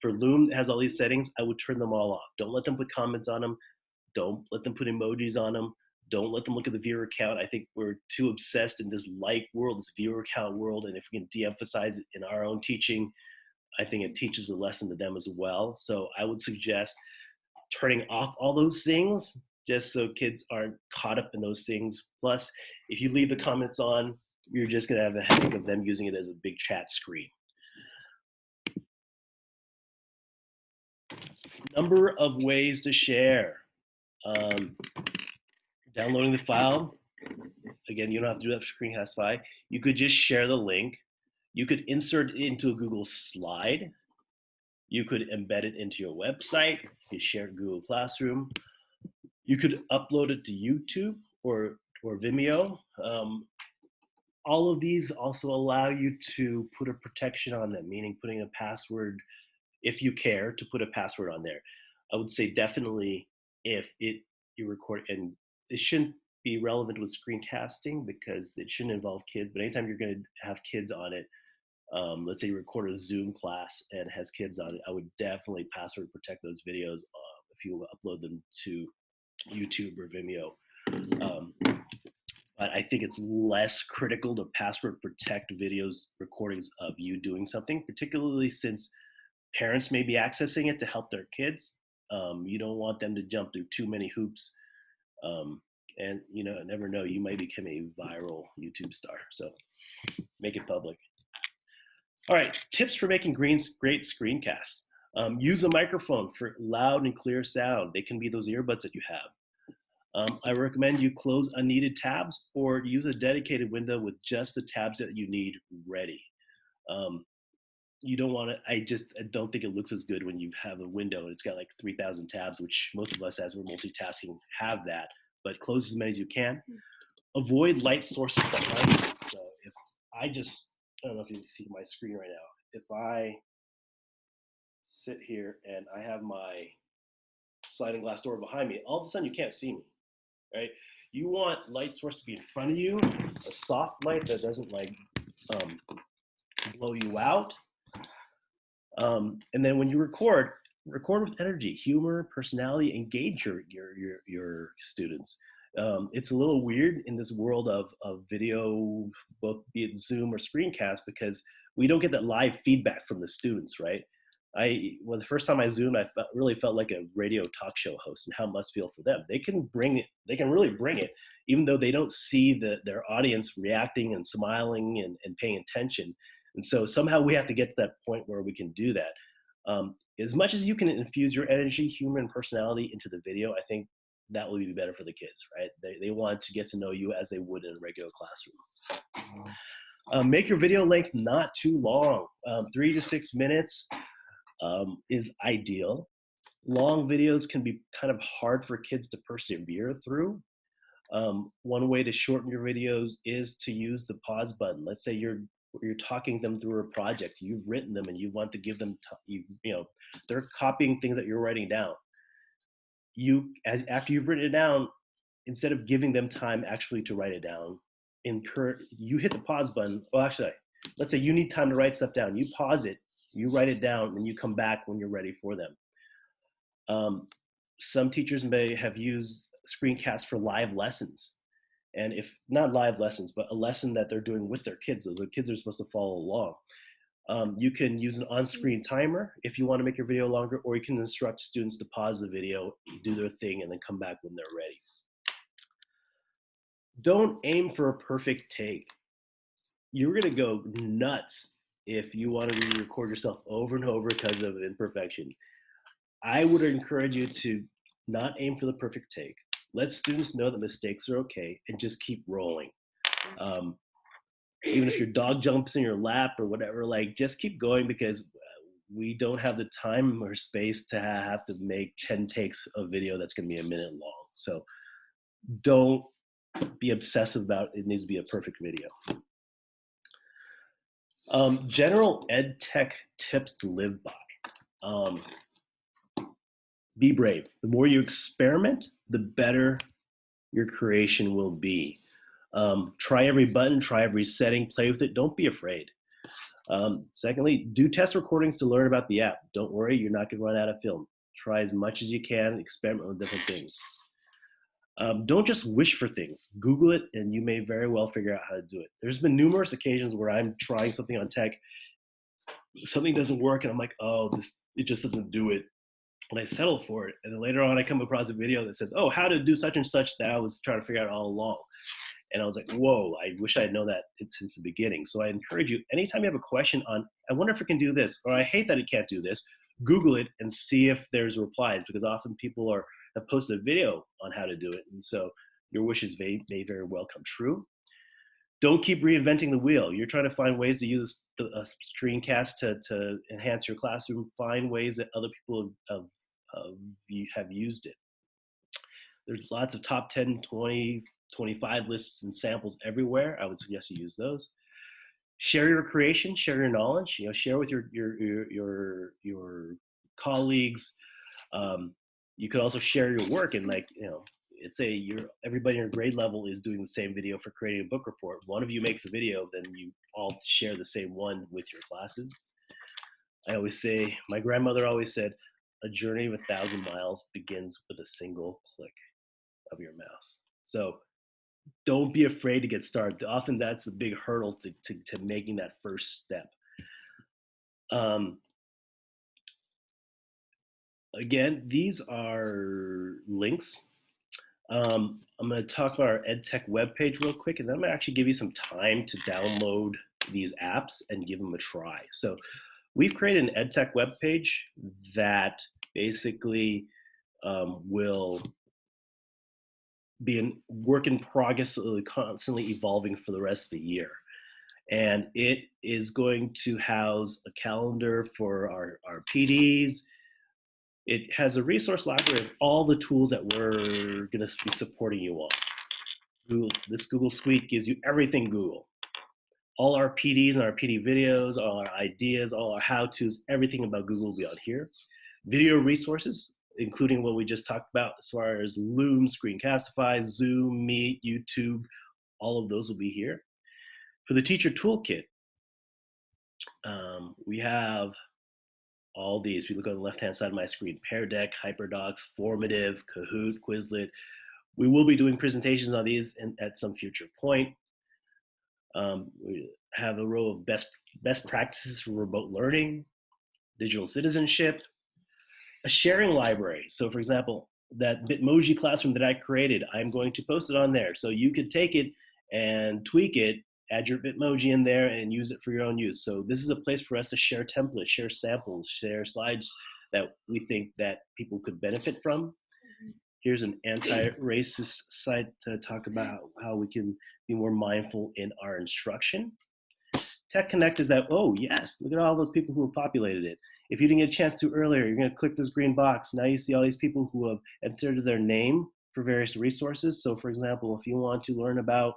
For Loom, it has all these settings. I would turn them all off. Don't let them put comments on them. Don't let them put emojis on them. Don't let them look at the viewer count. I think we're too obsessed in this like world, this viewer count world, and if we can de-emphasize it in our own teaching, I think it teaches a lesson to them as well. So I would suggest turning off all those things just so kids aren't caught up in those things. Plus, if you leave the comments on, you're just going to have a headache of them using it as a big chat screen. Number of ways to share. Downloading the file. Again, you don't have to do that for Screencastify. You could just share the link. You could insert it into a Google slide. You could embed it into your website. You could share it in Google Classroom. You could upload it to YouTube or Vimeo. All of these also allow you to put a protection on them, meaning putting a password, if you care, to put a password on there. I would say definitely if you record, and it shouldn't be relevant with screencasting because it shouldn't involve kids, but anytime you're going to have kids on it, let's say you record a Zoom class and it has kids on it, I would definitely password protect those videos if you upload them to YouTube or Vimeo. But I think it's less critical to password protect videos, recordings of you doing something, particularly since parents may be accessing it to help their kids. You don't want them to jump through too many hoops. And you know, never know, you might become a viral YouTube star. So make it public. All right, tips for making great screencasts. Use a microphone for loud and clear sound. They can be those earbuds that you have. I recommend you close unneeded tabs or use a dedicated window with just the tabs that you need ready. You don't want to, I don't think it looks as good when you have a window and it's got like 3,000 tabs, which most of us as we're multitasking have that, but close as many as you can. Avoid light sources behind you. So if I don't know if you can see my screen right now. If I sit here and I have my sliding glass door behind me, all of a sudden you can't see me, right? You want light source to be in front of you, a soft light that doesn't like blow you out. And then when you record with energy, humor, personality, engage your students. It's a little weird in this world of video, both be it Zoom or Screencast, because we don't get that live feedback from the students, right? Well, the first time I Zoomed, I really felt like a radio talk show host, and how it must feel for them. They can bring it. They can really bring it, even though they don't see their audience reacting and smiling and paying attention. And so somehow we have to get to that point where we can do that. As much as you can infuse your energy, humor, and personality into the video, I think that will be better for the kids, right? They want to get to know you as they would in a regular classroom. Make your video length not too long. 3 to 6 minutes is ideal. Long videos can be kind of hard for kids to persevere through. One way to shorten your videos is to use the pause button. Let's say you're talking them through a project, you've written them and you want to give them, they're copying things that you're writing down. After you've written it down, instead of giving them time actually to write it down, you hit the pause button. Well, actually, let's say you need time to write stuff down. You pause it, you write it down, and you come back when you're ready for them. Some teachers may have used Screencasts for live lessons. And if not live lessons, but a lesson that they're doing with their kids, so the kids are supposed to follow along. You can use an on-screen timer if you want to make your video longer, or you can instruct students to pause the video, do their thing, and then come back when they're ready. Don't aim for a perfect take. You're going to go nuts if you want to re-record yourself over and over because of imperfection. I would encourage you to not aim for the perfect take. Let students know that mistakes are okay and just keep rolling. Even if your dog jumps in your lap or whatever, like just keep going, because we don't have the time or space to have to make 10 takes of video that's going to be a minute long. So don't be obsessive about it needs to be a perfect video. General ed tech tips to live by. Be brave. The more you experiment, the better your creation will be. Try every button, try every setting, play with it. Don't be afraid. Secondly, do test recordings to learn about the app. Don't worry, you're not going to run out of film. Try as much as you can, experiment with different things. Don't just wish for things. Google it, and you may very well figure out how to do it. There's been numerous occasions where I'm trying something on tech, something doesn't work, and I'm like, oh, it just doesn't do it. And I settle for it. And then later on, I come across a video that says, oh, how to do such and such that I was trying to figure out all along. And I was like, whoa, I wish I had known that since the beginning. So I encourage you, anytime you have a question on, I wonder if it can do this, or I hate that it can't do this, Google it and see if there's replies, because often people have posted a video on how to do it. And so your wishes may very well come true. Don't keep reinventing the wheel. You're trying to find ways to use a screencast to enhance your classroom. Find ways that other people have used it. There's lots of top 10, 20, 25 lists and samples everywhere. I would suggest you use those. Share your creation, share your knowledge. Share with your colleagues. You could also share your work, and everybody in your grade level is doing the same video for creating a book report. One of you makes a video, then you all share the same one with your classes. I always say, my grandmother always said, a journey of 1,000 miles begins with a single click of your mouse. So don't be afraid to get started. Often that's a big hurdle to making that first step. Again, these are links. I'm going to talk about our Edtech web page real quick, and then I'm going to actually give you some time to download these apps and give them a try. So we've created an Edtech web page that basically will be a work in progress, constantly evolving for the rest of the year. And it is going to house a calendar for our PDs. It has a resource library of all the tools that we're going to be supporting you on. This Google Suite gives you everything Google. All our PDs and our PD videos, all our ideas, all our how-tos, everything about Google will be on here. Video resources, including what we just talked about as far as Loom, Screencastify, Zoom, Meet, YouTube, all of those will be here. For the teacher toolkit, we have all these. If you look on the left-hand side of my screen, Pear Deck, HyperDocs, Formative, Kahoot, Quizlet. We will be doing presentations on these at some future point. We have a row of best practices for remote learning, digital citizenship, a sharing library. So for example, that Bitmoji classroom that I created, I'm going to post it on there. So you could take it and tweak it add your Bitmoji in there and use it for your own use. So this is a place for us to share templates, share samples, share slides that we think that people could benefit from. Here's an anti-racist site to talk about how we can be more mindful in our instruction. Tech Connect is that, oh yes, look at all those people who have populated it. If you didn't get a chance to earlier, you're gonna click this green box. Now you see all these people who have entered their name for various resources. So for example, if you want to learn about,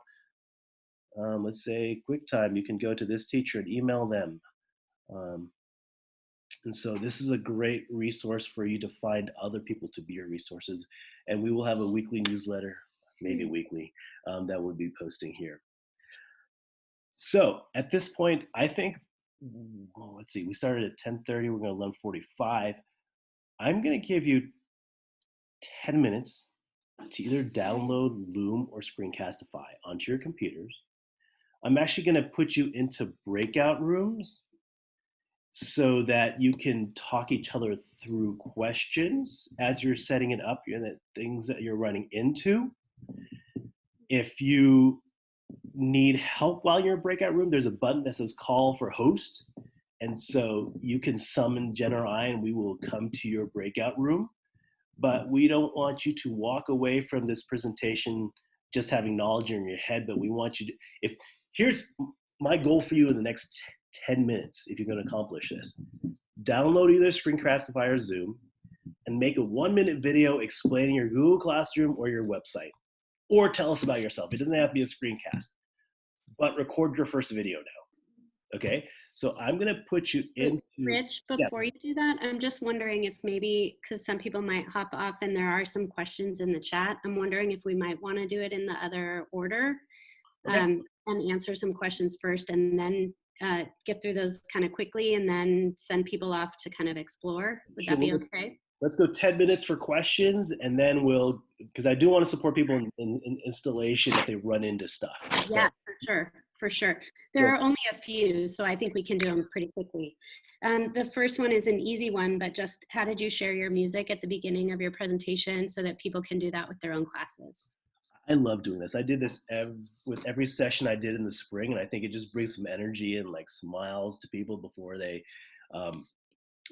let's say QuickTime, you can go to this teacher and email them. And so this is a great resource for you to find other people to be your resources. And we will have a weekly newsletter, maybe weekly, that we'll be posting here. So at this point, I think, let's see, we started at 10:30, we're gonna 11:45. I'm gonna give you 10 minutes to either download Loom or Screencastify onto your computers. I'm actually gonna put you into breakout rooms so that you can talk each other through questions as you're setting it up, the things that you're running into. If you need help while you're in a breakout room, there's a button that says call for host. And so you can summon Jen or I and we will come to your breakout room. But we don't want you to walk away from this presentation just having knowledge in your head, but we want you to, here's my goal for you in the next 10 minutes, if you're gonna accomplish this. Download either Screencastify or Zoom and make a 1-minute video explaining your Google Classroom or your website. Or tell us about yourself. It doesn't have to be a screencast, but record your first video now, okay? So I'm gonna put you into— Rich, before you do that, I'm just wondering if maybe, because some people might hop off and there are some questions in the chat, I'm wondering if we might wanna do it in the other order, and answer some questions first and then get through those kind of quickly and then send people off to kind of explore. Would that be okay? Let's go 10 minutes for questions, and then we'll, because I do want to support people in installation if they run into stuff. So. Yeah, for sure. There are only a few, so I think we can do them pretty quickly. The first one is an easy one, but just how did you share your music at the beginning of your presentation so that people can do that with their own classes? I love doing this. I did this with every session I did in the spring, and I think it just brings some energy and like smiles to people before they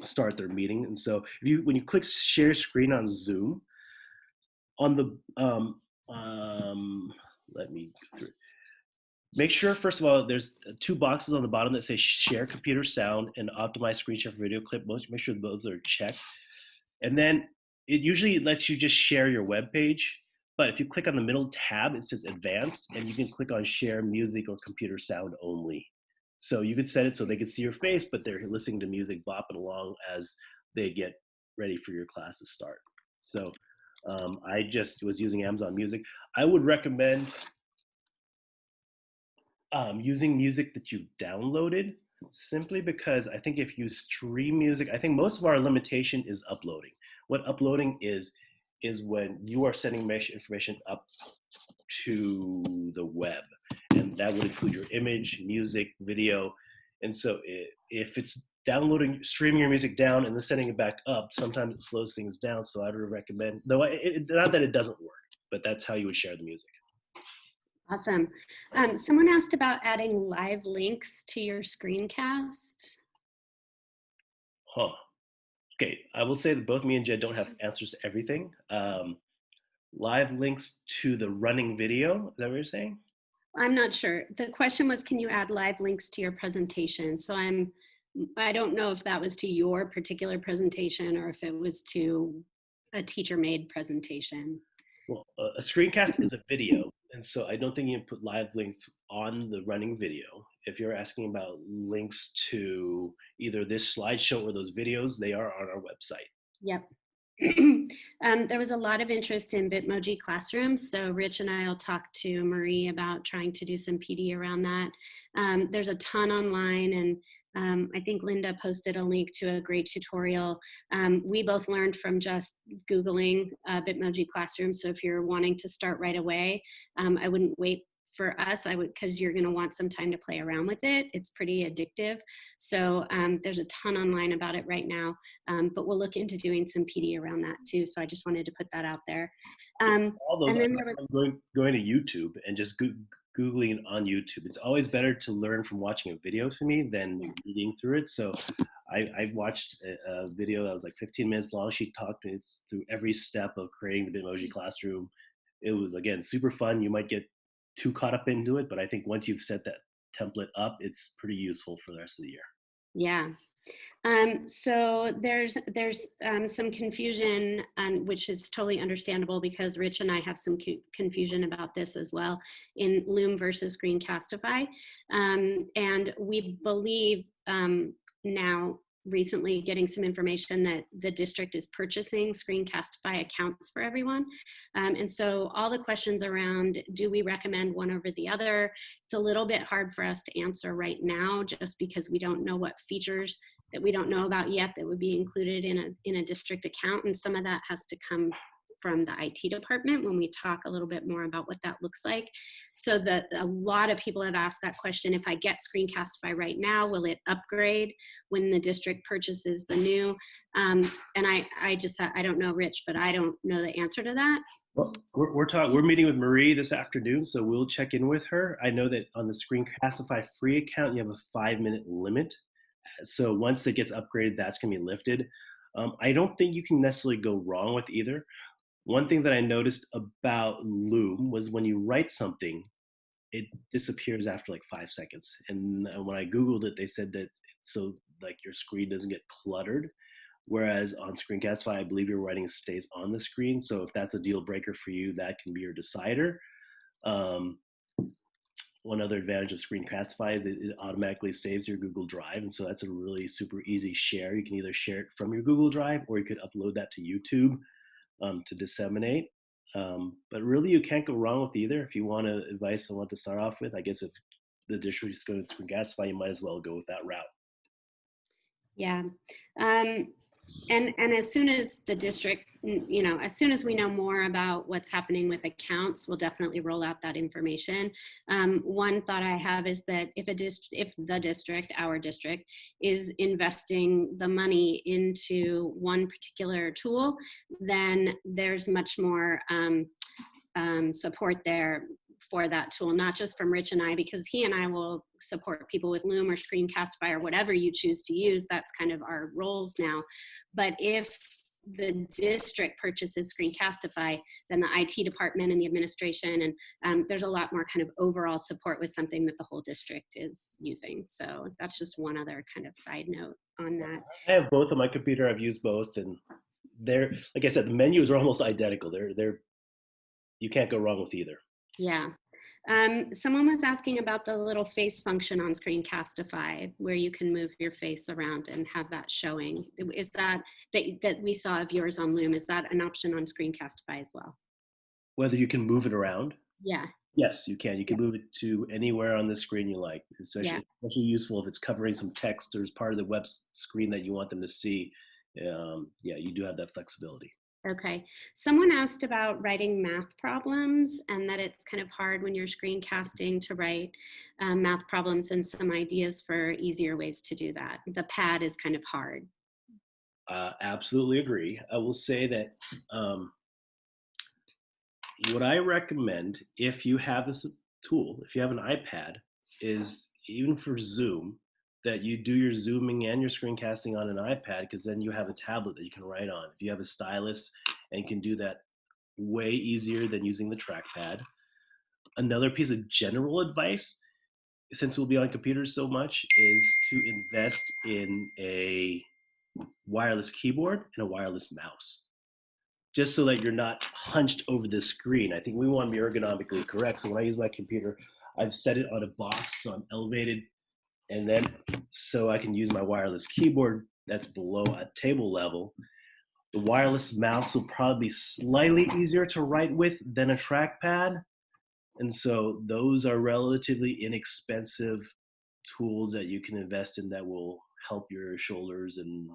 start their meeting. And so if when you click share screen on Zoom, on the let me go through. Make sure, first of all, there's 2 boxes on the bottom that say share computer sound and optimize screen share for video clip. Make sure those are checked. And then it usually lets you just share your web page. But if you click on the middle tab, it says advanced, and you can click on share music or computer sound only. So you could set it so they could see your face, but they're listening to music bopping along as they get ready for your class to start. So I just was using Amazon Music. I would recommend using music that you've downloaded, simply because I think if you stream music, I think most of our limitation is uploading. What uploading is when you are sending information up to the web, and that would include your image, music, video. And so if it's streaming your music down and then sending it back up, sometimes it slows things down. So I would recommend, though not that it doesn't work, but that's how you would share the music. Awesome. Someone asked about adding live links to your screencast. Okay, I will say that both me and Jed don't have answers to everything. Live links to the running video, is that what you're saying? I'm not sure. The question was, can you add live links to your presentation? So I don't know if that was to your particular presentation or if it was to a teacher-made presentation. Well, a screencast is a video, and so I don't think you can put live links on the running video. If you're asking about links to either this slideshow or those videos, they are on our website. Yep. There was a lot of interest in Bitmoji classrooms, so Rich and I will talk to Marie about trying to do some PD around that. There's a ton online, and I think Linda posted a link to a great tutorial. We both learned from just Googling Bitmoji classrooms, so if you're wanting to start right away, I wouldn't wait for us, because you're going to want some time to play around with it. It's pretty addictive. So there's a ton online about it right now, but we'll look into doing some PD around that too. So I just wanted to put that out there. All those, and then going to YouTube and just Googling on YouTube. It's always better to learn from watching a video to me than reading through it. So I watched a video that was like 15 minutes long. She talked me through every step of creating the Bitmoji classroom. It was, again, super fun. You might get too caught up into it, but I think once you've set that template up, it's pretty useful for the rest of the year. Yeah. So there's some confusion, which is totally understandable because Rich and I have some confusion about this as well in Loom versus Screencastify. And we believe now recently getting some information that the district is purchasing Screencastify accounts for everyone. And so all the questions around, do we recommend one over the other? It's a little bit hard for us to answer right now just because we don't know what features that we don't know about yet that would be included in a district account. And some of that has to come from the IT department when we talk a little bit more about what that looks like. So that a lot of people have asked that question, if I get Screencastify right now, will it upgrade when the district purchases the new? And I don't know, Rich, but I don't know the answer to that. Well, we're meeting with Marie this afternoon, so we'll check in with her. I know that on the Screencastify free account, you have a 5-minute limit. So once it gets upgraded, that's going to be lifted. I don't think you can necessarily go wrong with either. One thing that I noticed about Loom was when you write something, it disappears after like 5 seconds. And when I Googled it, they said that so like your screen doesn't get cluttered. Whereas on Screencastify, I believe your writing stays on the screen. So if that's a deal breaker for you, that can be your decider. One other advantage of Screencastify is it automatically saves your Google Drive. And so that's a really super easy share. You can either share it from your Google Drive or you could upload that to YouTube to disseminate. But really, you can't go wrong with either. If you want advice on what to start off with, I guess if the district is going to Screencastify, you might as well go with that route. Yeah. And as soon as the district, as soon as we know more about what's happening with accounts, we'll definitely roll out that information. One thought I have is that if the district, our district, is investing the money into one particular tool, then there's much more support there for that tool, not just from Rich and I, because he and I will support people with Loom or Screencastify or whatever you choose to use. That's kind of our roles now. But if the district purchases Screencastify, then the IT department and the administration, and there's a lot more kind of overall support with something that the whole district is using. So that's just one other kind of side note on that. I have both on my computer. I've used both, and they're, like I said, the menus are almost identical. They're you can't go wrong with either. Yeah. Someone was asking about the little face function on Screencastify where you can move your face around and have that showing. Is that we saw of yours on Loom, is that an option on Screencastify as well? Whether you can move it around? Yeah. Yes, you can. You can move it to anywhere on the screen you like. Especially useful if it's covering some text or is part of the web screen that you want them to see. Yeah, you do have that flexibility. Okay. Someone asked about writing math problems and that it's kind of hard when you're screencasting to write math problems, and some ideas for easier ways to do that. The pad is kind of hard. Absolutely agree. I will say that what I recommend if you have this tool, if you have an iPad, is even for Zoom, that you do your zooming and your screencasting on an iPad, because then you have a tablet that you can write on. If you have a stylus, and can do that way easier than using the trackpad. Another piece of general advice, since we'll be on computers so much, is to invest in a wireless keyboard and a wireless mouse, just so that you're not hunched over the screen. I think we want to be ergonomically correct. So when I use my computer, I've set it on a box, so I'm elevated, and then so I can use my wireless keyboard that's below at table level. The wireless mouse will probably be slightly easier to write with than a trackpad. And so those are relatively inexpensive tools that you can invest in that will help your shoulders and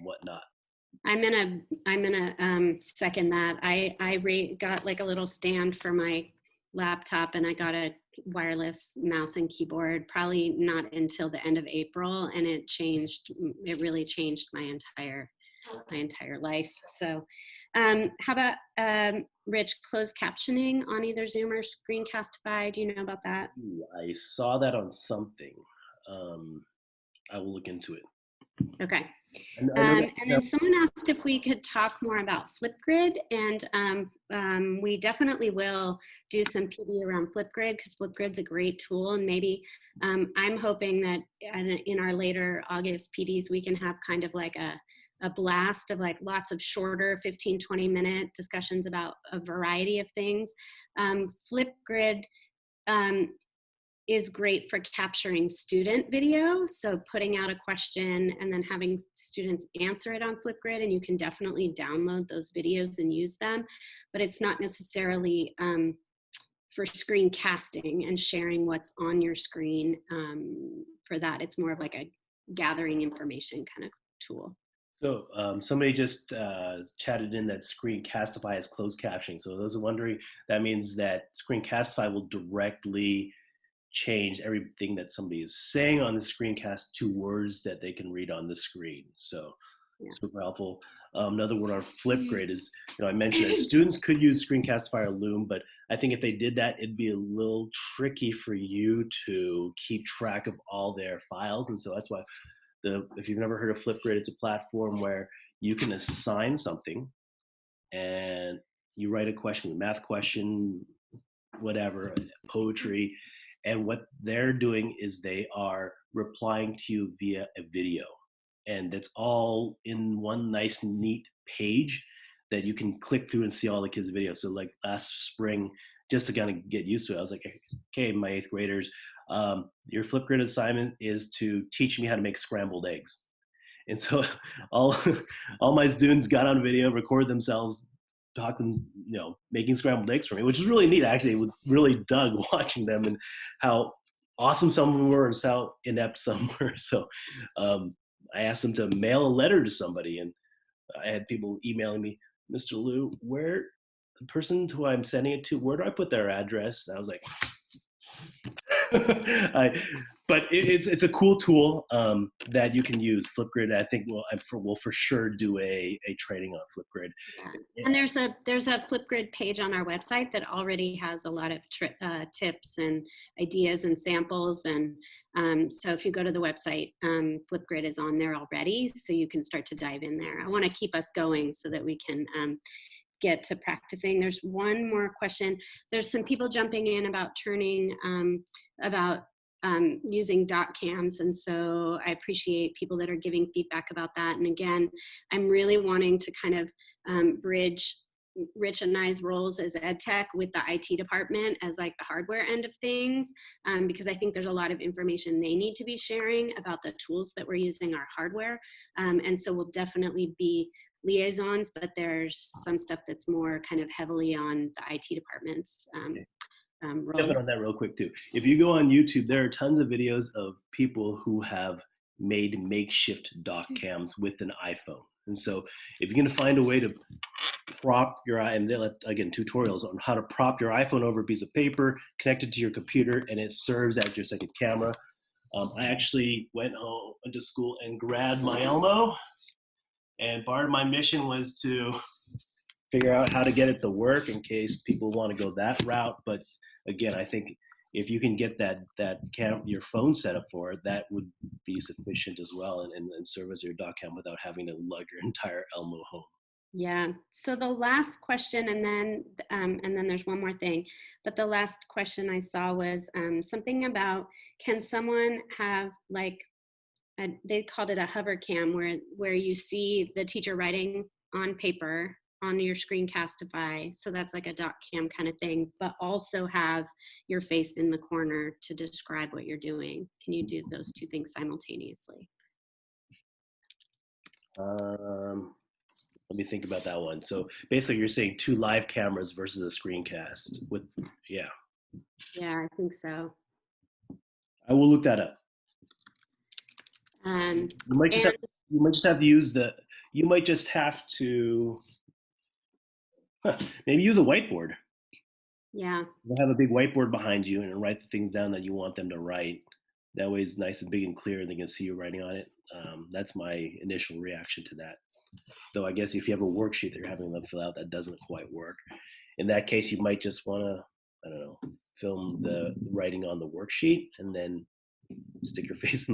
whatnot. I'm gonna second that. I got like a little stand for my laptop, and I got a wireless mouse and keyboard probably not until the end of April, and it really changed my entire my entire life. So how about Rich, closed captioning on either Zoom or Screencastify? Do you know about that? I saw that on something. I will look into it. Okay. I know that, And then someone asked if we could talk more about Flipgrid, and we definitely will do some PD around Flipgrid, because Flipgrid's a great tool, and maybe I'm hoping that in our later August PDs we can have kind of like a blast of like lots of shorter 15-20 minute discussions about a variety of things. Flipgrid is great for capturing student video. So putting out a question and then having students answer it on Flipgrid, and you can definitely download those videos and use them, but it's not necessarily for screencasting and sharing what's on your screen. For that, it's more of like a gathering information kind of tool. So somebody just chatted in that Screencastify has closed captioning. So those are wondering, that means that Screencastify will directly change everything that somebody is saying on the screencast to words that they can read on the screen. So super helpful. Another one on Flipgrid is, I mentioned that students could use Screencastify or Loom, but I think if they did that, it'd be a little tricky for you to keep track of all their files. And so that's why if you've never heard of Flipgrid, it's a platform where you can assign something and you write a question, a math question, whatever, poetry. And what they're doing is they are replying to you via a video. And it's all in one nice, neat page that you can click through and see all the kids' videos. So like last spring, just to kind of get used to it, I was like, okay, my 8th graders, your Flipgrid assignment is to teach me how to make scrambled eggs. And so all my students got on video, recorded themselves talking, making scrambled eggs for me, which is really neat. Actually, it was really dug watching them and how awesome some of them were and how inept some were. So I asked them to mail a letter to somebody, and I had people emailing me, Mr. Liu, where the person who I'm sending it to, where do I put their address? And I was like, but it's a cool tool that you can use. Flipgrid, I think we'll for sure do a training on Flipgrid. Yeah. And there's a Flipgrid page on our website that already has a lot of tips and ideas and samples. And so if you go to the website, Flipgrid is on there already, so you can start to dive in there. I want to keep us going so that we can get to practicing. There's one more question. There's some people jumping in about using dot cams, and so I appreciate people that are giving feedback about that. And again, I'm really wanting to kind of bridge Rich and I's roles as EdTech with the IT department as like the hardware end of things, because I think there's a lot of information they need to be sharing about the tools that we're using our hardware, and so we'll definitely be liaisons, but there's some stuff that's more kind of heavily on the IT department's role. Jumping on that real quick too. If you go on YouTube, there are tons of videos of people who have made makeshift dock cams with an iPhone. And so if you're going to find a way to prop your and they'll again tutorials on how to prop your iPhone over a piece of paper, connect it to your computer, and it serves as your second camera. I actually went to school and grabbed my Elmo. And part of my mission was to figure out how to get it to work in case people want to go that route. But again, I think if you can get your phone set up for it, that would be sufficient as well, and serve as your dock cam without having to lug your entire Elmo home. Yeah. So the last question, and then there's one more thing, but the last question I saw was something about, can someone have like, they called it a Hovercam, where you see the teacher writing on paper on your Screencastify, so that's like a dot cam kind of thing, but also have your face in the corner to describe what you're doing. Can you do those two things simultaneously? Let me think about that one. So basically you're saying 2 live cameras versus a screencast with, yeah. Yeah, I think so. I will look that up. You might just have to use maybe use a whiteboard. Yeah. You'll have a big whiteboard behind you and write the things down that you want them to write. That way it's nice and big and clear and they can see you writing on it. That's my initial reaction to that. Though I guess if you have a worksheet that you're having them fill out, that doesn't quite work. In that case, you might just want to, I don't know, film the writing on the worksheet and then stick your face in